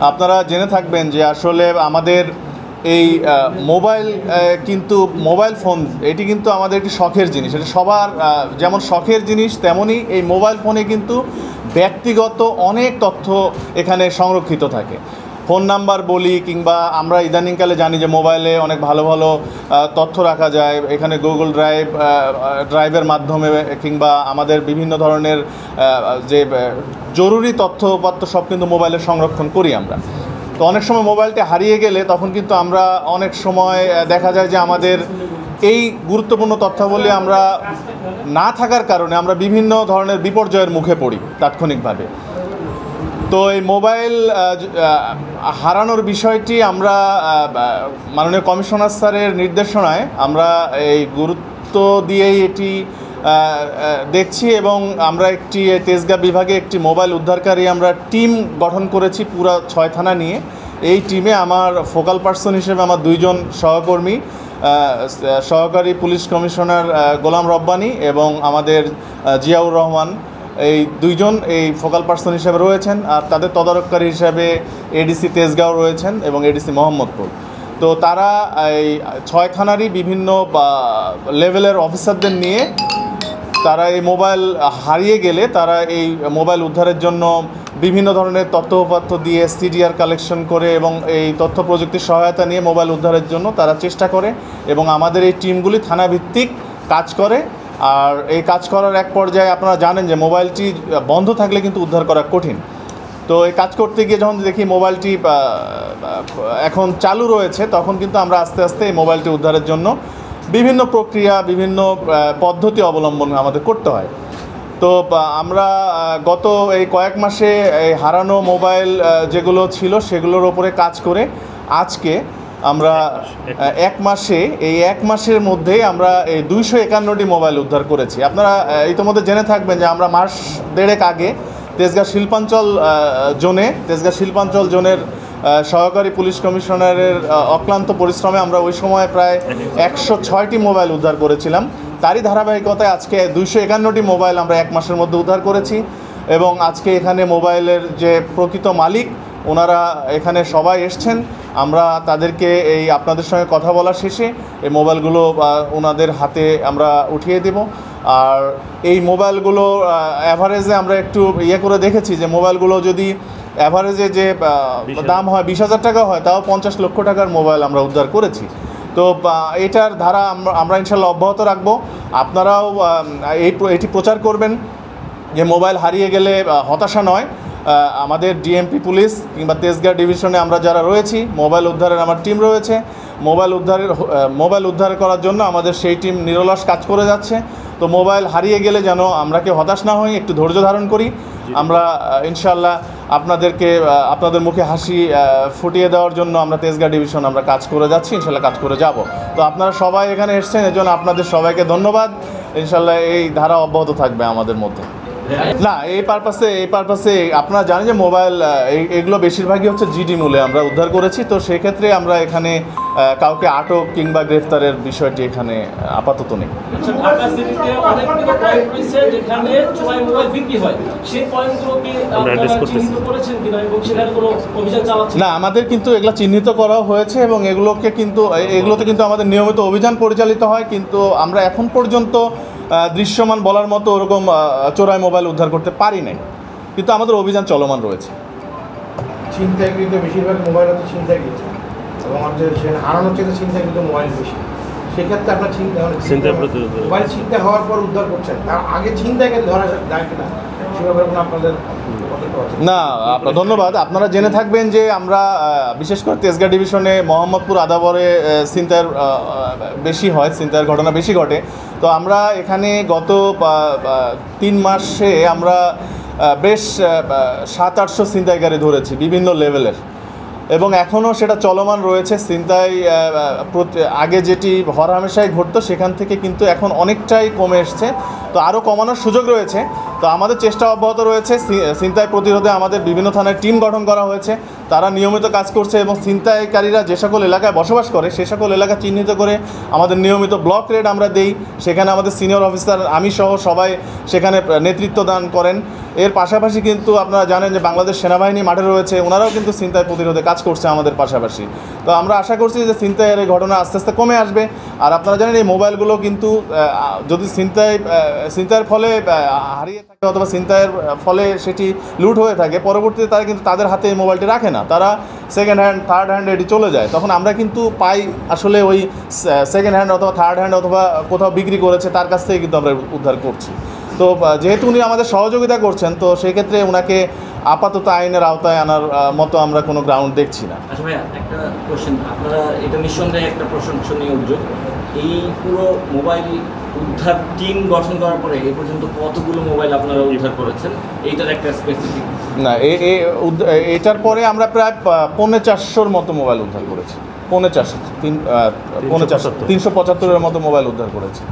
আপনারা জেনে থাকবেন যে আসলে আমাদের এই মোবাইল কিন্তু মোবাইল ফোন এটি কিন্তু আমাদের একটি শখের জিনিস। এটা সবার যেমন শখের জিনিস, তেমনই এই মোবাইল ফোনে কিন্তু ব্যক্তিগত অনেক তথ্য এখানে সংরক্ষিত থাকে। ফোন নাম্বার বলি কিংবা আমরা ইদানিংকালে জানি যে মোবাইলে অনেক ভালো ভালো তথ্য রাখা যায়। এখানে গুগল ড্রাইভের মাধ্যমে কিংবা আমাদের বিভিন্ন ধরনের যে জরুরি তথ্যপত্র সব কিন্তু মোবাইলে সংরক্ষণ করি আমরা। তো অনেক সময় মোবাইলটি হারিয়ে গেলে তখন কিন্তু আমরা অনেক সময় দেখা যায় যে আমাদের এই গুরুত্বপূর্ণ তথ্যাবলী আমরা না থাকার কারণে আমরা বিভিন্ন ধরনের বিপর্যয়ের মুখে পড়ি তাৎক্ষণিকভাবে। তো এই মোবাইল হারানোর বিষয়টি আমরা মাননীয় কমিশনার স্যারের নির্দেশনায় আমরা এই গুরুত্ব দিয়েই এটি দেখছি এবং আমরা একটি তেজগাঁ বিভাগে একটি মোবাইল উদ্ধারকারী আমরা টিম গঠন করেছি পুরো 6 থানা নিয়ে। এই টিমে আমার ফোকাল পার্সন হিসেবে আমার 2 জন সহকর্মী, সহকারী পুলিশ কমিশনার গোলাম রব্বানী এবং আমাদের জিয়াউর রহমান, এই 2 জন এই ফোকাল পার্সন হিসেবে রয়েছেন। আর তাদের তদারককারী হিসাবে এডিসি তেজগাঁও রয়েছেন এবং এডিসি মোহাম্মদপুর। তো তারা এই 6 থানারই বিভিন্ন লেভেলের অফিসারদের নিয়ে তারা এই মোবাইল হারিয়ে গেলে তারা এই মোবাইল উদ্ধারের জন্য বিভিন্ন ধরনের তথ্যপত্র দিয়ে সিডিআর কালেকশন করে এবং এই তথ্য প্রযুক্তির সহায়তা নিয়ে মোবাইল উদ্ধারের জন্য তারা চেষ্টা করে এবং আমাদের এই টিমগুলি থানাভিত্তিক কাজ করে। আর এই কাজ করার এক পর্যায়ে আপনারা জানেন যে মোবাইলটি বন্ধ থাকলে কিন্তু উদ্ধার করা কঠিন। তো এই কাজ করতে গিয়ে যখন দেখি মোবাইলটি এখন চালু রয়েছে, তখন কিন্তু আমরা আস্তে আস্তে এই মোবাইলটি উদ্ধারের জন্য বিভিন্ন প্রক্রিয়া, বিভিন্ন পদ্ধতি অবলম্বন আমাদের করতে হয়। তো আমরা গত এই কয়েক মাসে এই হারানো মোবাইল যেগুলো ছিল সেগুলোর ওপরে কাজ করে আজকে আমরা এক মাসের মধ্যেই আমরা এই 251টি মোবাইল উদ্ধার করেছি। আপনারা ইতিমধ্যে জেনে থাকবেন যে আমরা মাস দেড়েক আগে তেজগাঁ শিল্পাঞ্চল জোনের সহকারী পুলিশ কমিশনারের অক্লান্ত পরিশ্রমে আমরা ওই সময় প্রায় 106টি মোবাইল উদ্ধার করেছিলাম। তারই ধারাবাহিকতায় আজকে 251টি মোবাইল আমরা 1 মাসের মধ্যে উদ্ধার করেছি এবং আজকে এখানে মোবাইলের যে প্রকৃত মালিক ওনারা এখানে সবাই এসছেন। আমরা তাদেরকে এই আপনাদের সঙ্গে কথা বলা শেষে এই মোবাইলগুলো ওনাদের হাতে আমরা উঠিয়ে দেব। আর এই মোবাইলগুলো অ্যাভারেজে আমরা একটু করে দেখেছি যে মোবাইলগুলো যদি অ্যাভারেজে যে দাম হয় 20,000 টাকা হয়, তাও 50 লক্ষ টাকার মোবাইল আমরা উদ্ধার করেছি। তো এটার ধারা আমরা ইনশাল্লাহ অব্যাহত রাখবো। আপনারাও এটি প্রচার করবেন যে মোবাইল হারিয়ে গেলে হতাশা নয়। আমাদের ডিএমপি পুলিশ কিংবা তেজগাঁ ডিভিশনে আমরা যারা রয়েছি, মোবাইল উদ্ধারের আমার টিম রয়েছে। মোবাইল উদ্ধার করার জন্য আমাদের সেই টিম নিরলস কাজ করে যাচ্ছে। তো মোবাইল হারিয়ে গেলে যেন আমরা কেউ হতাশ না হই, একটু ধৈর্য ধারণ করি। আমরা ইনশাল্লাহ আপনাদের মুখে হাসি ফুটিয়ে দেওয়ার জন্য আমরা তেজগাঁ ডিভিশন আমরা কাজ করে যাচ্ছি, ইনশাল্লাহ কাজ করে যাব। তো আপনারা সবাই এখানে এসছেন, এজন্য আপনাদের সবাইকে ধন্যবাদ। ইনশাল্লাহ এই ধারা অব্যাহত থাকবে আমাদের মধ্যে। না, এই পারপাসে আপনারা জানেন যে মোবাইল এগুলো বেশিরভাগই হচ্ছে জিডি মূলে আমরা উদ্ধার করেছি। তো সেক্ষেত্রে আমরা এখানে কাউকে আটক কিংবা গ্রেফতারের বিষয়টি এখানে আপাতত নেই। না, আমাদের কিন্তু এগুলো চিহ্নিত করা হয়েছে এবং এগুলোতে কিন্তু আমাদের নিয়মিত অভিযান পরিচালিত হয়। কিন্তু আমরা এখন পর্যন্ত দৃশ্যমান বলার মতো ওরকম চোরাই মোবাইল উদ্ধার করতে পারি নাই, কিন্তু আমাদের অভিযান চলমান রয়েছে। ছিনতাইকৃত বেশিরভাগ মোবাইল হচ্ছে ছিনতাইকৃত এবং আমাদের হারানোর চেয়ে ছিনতাইকৃত মোবাইল বেশি। সেক্ষেত্রে আপনার মোবাইল ছিনতাই হওয়ার পর উদ্ধার করছেন, তার আগে ছিনতাইকে ধরা যায় কিনা সেভাবে আপনাদের? না, ধন্যবাদ। আপনারা জেনে থাকবেন যে আমরা বিশেষ করে তেজগাঁ ডিভিশনে মোহাম্মদপুর আদাবরে ছিনতাইয়ের বেশি হয়, ছিনতাইয়ের ঘটনা বেশি ঘটে। তো আমরা এখানে গত 3 মাসে আমরা বেশ 700-800 ছিনতাইকারী ধরেছি বিভিন্ন লেভেলের, এবং এখনও সেটা চলমান রয়েছে। ছিনতাই আগে যেটি হরহামেশাই ঘটতো সেখান থেকে কিন্তু এখন অনেকটাই কমে এসছে। তো আরও কমানোর সুযোগ রয়েছে। তো আমাদের চেষ্টা অব্যাহত রয়েছে। ছিনতাই প্রতিরোধে আমাদের বিভিন্ন থানায় টিম গঠন করা হয়েছে, তারা নিয়মিত কাজ করছে এবং ছিনতাইকারীরা যে সকল এলাকায় বসবাস করে সে সকল এলাকা চিহ্নিত করে আমাদের নিয়মিত ব্লক রেড আমরা দেই। সেখানে আমাদের সিনিয়র অফিসার, আমি সহ সবাই সেখানে নেতৃত্ব দান করেন এর পাশাপাশি কিন্তু আপনারা জানেন যে বাংলাদেশ সেনাবাহিনী মাঠে রয়েছে, ওনারাও কিন্তু ছিনতাই প্রতিরোধে কাজ করছে আমাদের পাশাপাশি। তো আমরা আশা করছি যে ছিনতাইয়ের এই ঘটনা আস্তে আস্তে কমে আসবে। আর আপনারা জানেন এই মোবাইলগুলো কিন্তু যদি ছিনতাইয়ের ফলে হারিয়ে থাকে অথবা ছিনতাইয়ের ফলে সেটি লুট হয়ে থাকে, পরবর্তীতে তারা কিন্তু তাদের হাতে এই মোবাইলটি রাখে না, তারা সেকেন্ড হ্যান্ড থার্ড হ্যান্ড এটি চলে যায়। তখন আমরা কিন্তু পাই আসলে ওই সেকেন্ড হ্যান্ড অথবা থার্ড হ্যান্ড অথবা কোথাও বিক্রি করেছে তার কাছ থেকে কিন্তু আমরা উদ্ধার করছি। তো যেহেতু উনি আমাদের সহযোগিতা করছেন, তো সেক্ষেত্রে ওনাকে আপাতত আইনের আওতায় আনার মতো আমরা কোনো গ্রাউন্ড দেখছি না। আচ্ছা ভাইয়া, একটা কোশ্চেন, আপনারা এটা নিঃসন্দেহে একটা প্রশংসনীয় উদ্যোগ। এই পুরো মোবাইল উদ্ধার টিম গঠন করার পরে এ পর্যন্ত কতগুলো মোবাইল আপনারা উদ্ধার করেছেন, এইটার একটা স্পেসিফিক? না, এটার পরে আমরা প্রায় 450-র মতো মোবাইল উদ্ধার করেছি। 450 375-এর মতো মোবাইল উদ্ধার করেছি।